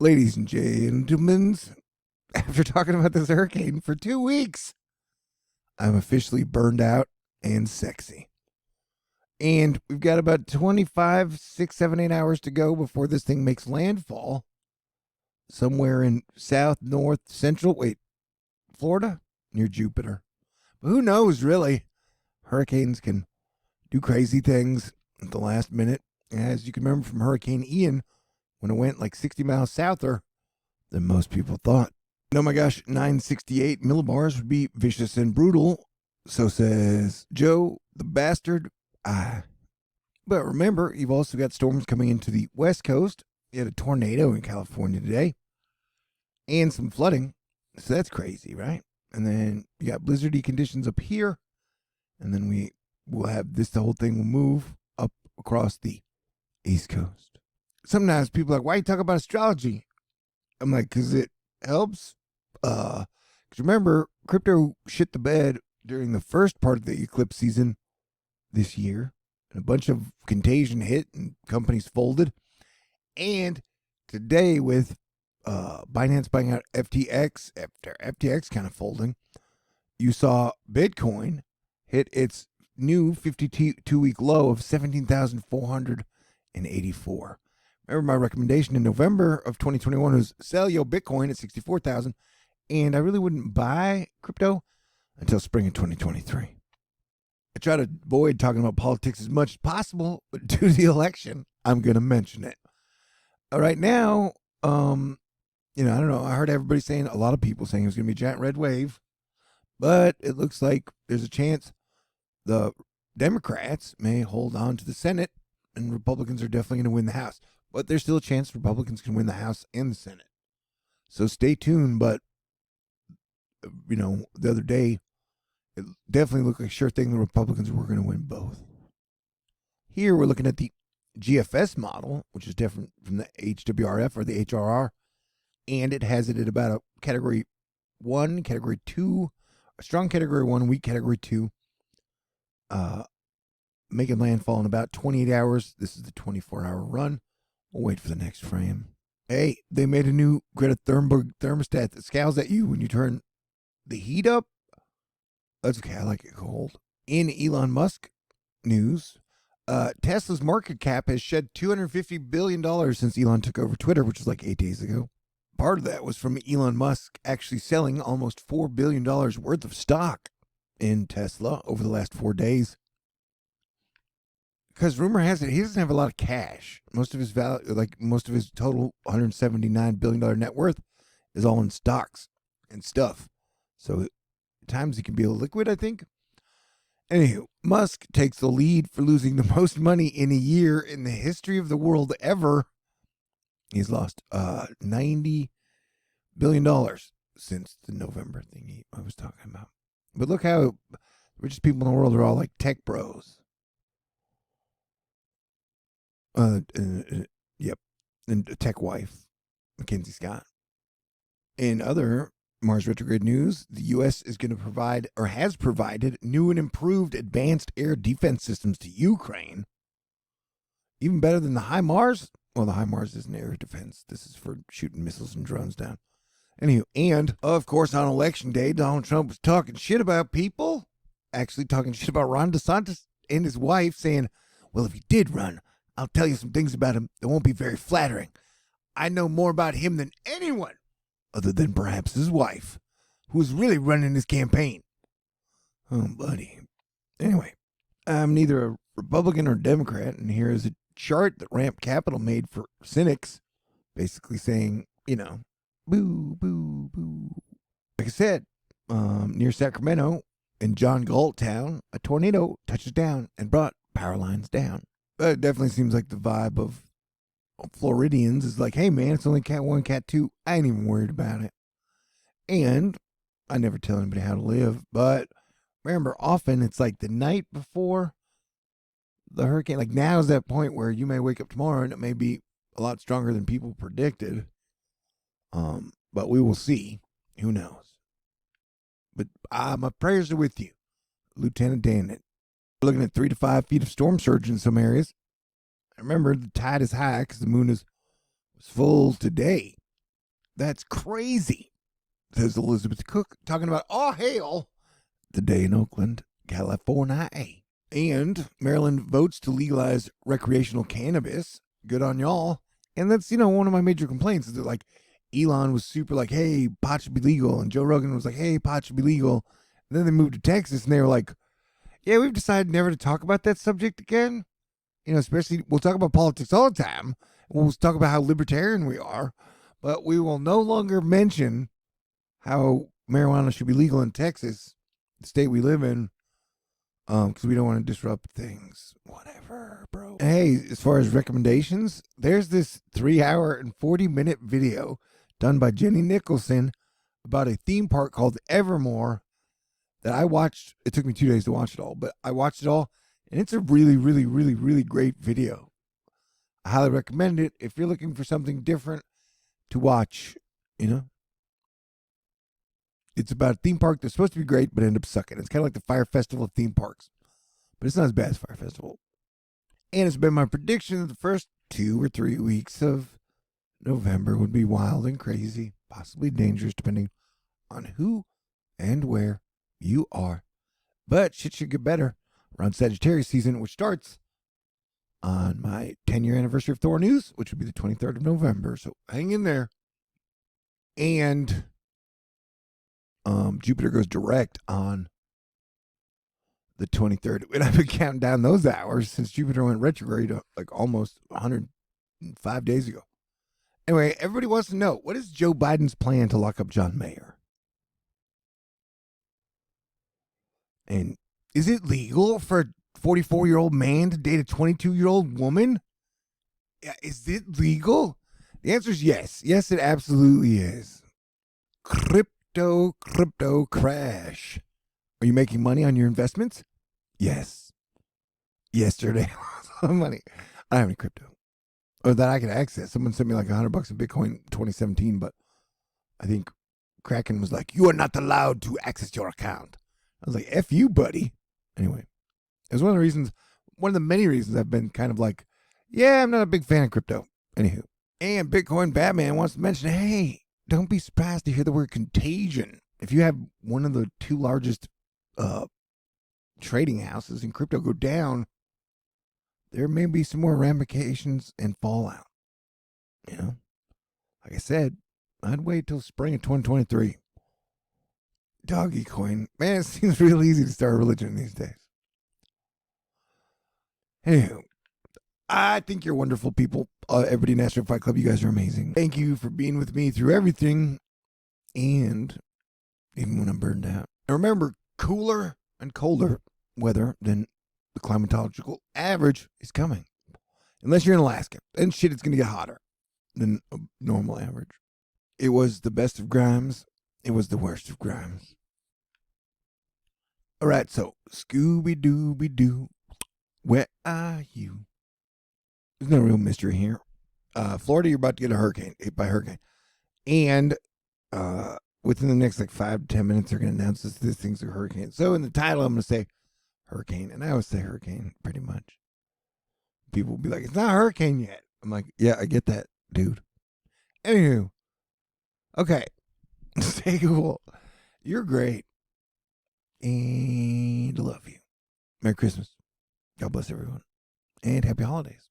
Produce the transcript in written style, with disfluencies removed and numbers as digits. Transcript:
Ladies and gentlemen, after talking about this hurricane for 2 weeks, I'm officially burned out and sexy. And we've got about 25, 6, 7, 8 hours to go before this thing makes landfall somewhere in south, north, central, Florida, near Jupiter. But who knows, really? Hurricanes can do crazy things at the last minute. As you can remember from Hurricane Ian, when it went like 60 miles souther than most people thought. Oh my gosh, 968 millibars would be vicious and brutal. So says Joe the bastard. But remember, you've also got storms coming into the west coast. You had a tornado in California today. And some flooding. So that's crazy, right? And then you got blizzardy conditions up here. And then we will have the whole thing will move up across the east coast. Sometimes people are like, why you talk about astrology? I'm like, because it helps. Because remember, crypto shit the bed during the first part of the eclipse season this year. And a bunch of contagion hit and companies folded. And today with Binance buying out FTX, after FTX kind of folding, you saw Bitcoin hit its new 52-week low of 17,484. Remember my recommendation in November of 2021 was sell your Bitcoin at 64,000, and I really wouldn't buy crypto until spring of 2023. I try to avoid talking about politics as much as possible, but due to the election, I'm going to mention it. Right now, I don't know. I heard everybody saying, a lot of people saying it was going to be a giant red wave, but it looks like there's a chance the Democrats may hold on to the Senate, and Republicans are definitely going to win the House. But there's still a chance Republicans can win the House and the Senate. So stay tuned. But, the other day, it definitely looked like a sure thing the Republicans were going to win both. Here we're looking at the GFS model, which is different from the HWRF or the HRR. And it has it at about a category 1, category 2, a strong category 1, weak category 2. Making landfall in about 28 hours. This is the 24-hour run. We'll wait for the next frame. Hey, they made a new Greta Thunberg thermostat that scowls at you when you turn the heat up. That's okay. I like it cold. In Elon Musk news, Tesla's market cap has shed $250 billion since Elon took over Twitter, which was like 8 days ago. Part of that was from Elon Musk actually selling almost $4 billion worth of stock in Tesla over the last 4 days. Because rumor has it he doesn't have a lot of cash. Most of his total $179 billion net worth is all in stocks and stuff. So at times he can be illiquid, I think. Anywho, Musk takes the lead for losing the most money in a year in the history of the world ever. He's lost $90 billion since the November thing I was talking about. But look how the richest people in the world are all like tech bros. Yep. And a tech wife, Mackenzie Scott. In other Mars retrograde news, the U.S. is going to provide, or has provided, new and improved advanced air defense systems to Ukraine. Even better than the HIMARS. Well, the HIMARS isn't air defense. This is for shooting missiles and drones down. Anywho, and, of course, on Election Day, Donald Trump was talking shit about people. Actually talking shit about Ron DeSantis and his wife, saying, well, if he did run, I'll tell you some things about him that won't be very flattering. I know more about him than anyone, other than perhaps his wife, who was really running his campaign. Oh, buddy. Anyway, I'm neither a Republican or Democrat, and here is a chart that Ramp Capital made for cynics, basically saying, boo, boo, boo. Like I said, near Sacramento, in John Galt Town, a tornado touches down and brought power lines down. But it definitely seems like the vibe of Floridians is like, hey man, it's only cat 1, cat 2. I ain't even worried about it. And I never tell anybody how to live, but remember, often it's like the night before the hurricane. Like now is that point where you may wake up tomorrow and it may be a lot stronger than people predicted. But we will see. Who knows? But my prayers are with you, Lieutenant Dan. We're looking at 3 to 5 feet of storm surge in some areas. Remember, the tide is high because the moon was full today. That's crazy, says Elizabeth Cook, talking about all hail the day in Oakland, California. And Maryland votes to legalize recreational cannabis. Good on y'all. And that's, one of my major complaints is that, like, Elon was super like, hey, pot should be legal. And Joe Rogan was like, hey, pot should be legal. And then they moved to Texas and they were like, yeah, we've decided never to talk about that subject again. Especially, we'll talk about politics all the time. We'll talk about how libertarian we are. But we will no longer mention how marijuana should be legal in Texas, the state we live in, because we don't want to disrupt things. Whatever, bro. And hey, as far as recommendations, there's this 3-hour and 40-minute video done by Jenny Nicholson about a theme park called Evermore that I watched. It took me 2 days to watch it all, but I watched it all, and it's a really, really, really, really great video. I highly recommend it if you're looking for something different to watch, It's about a theme park that's supposed to be great, but ended up sucking. It's kind of like the Fire Festival of theme parks, but it's not as bad as Fire Festival. And it's been my prediction that the first 2 or 3 weeks of November would be wild and crazy, possibly dangerous, depending on who and where you are. But shit should get better around Sagittarius season, which starts on my 10-year anniversary of THORnews, which would be the 23rd of November. So hang in there. And Jupiter goes direct on the 23rd. And I've been counting down those hours since Jupiter went retrograde like almost 105 days ago. Anyway, everybody wants to know, what is Joe Biden's plan to lock up John Mayer? And is it legal for a 44-year-old man to date a 22-year-old woman? Yeah, is it legal? The answer is yes. Yes, it absolutely is. Crypto crash. Are you making money on your investments? Yes. Yesterday, money. I don't have any crypto. Or that I could access. Someone sent me like $100 in Bitcoin 2017, but I think Kraken was like, you are not allowed to access your account. I was like, F you, buddy. Anyway, it was one of the many reasons I've been kind of like, yeah, I'm not a big fan of crypto. Anywho. And Bitcoin Batman wants to mention, hey, don't be surprised to hear the word contagion. If you have one of the 2 largest trading houses in crypto go down, there may be some more ramifications and fallout. Like I said, I'd wait till spring of 2023. Doggy coin. Man, it seems real easy to start a religion these days. Anywho, I think you're wonderful people. Everybody in Astro Fight Club, you guys are amazing. Thank you for being with me through everything, and even when I'm burned out. And remember, cooler and colder weather than the climatological average is coming. Unless you're in Alaska. Then shit, it's going to get hotter than a normal average. It was the best of Grimes. It was the worst of Grimes. All right, so Scooby-Dooby-Doo, where are you? There's no real mystery here. Florida, you're about to get hit by a hurricane. And within the next 5 to 10 minutes, they're going to announce this thing's a hurricane. So in the title, I'm going to say hurricane. And I always say hurricane, pretty much. People will be like, it's not a hurricane yet. I'm like, yeah, I get that, dude. Anywho. Okay. Stay cool. You're great. And I love you. Merry Christmas. God bless everyone. And happy holidays.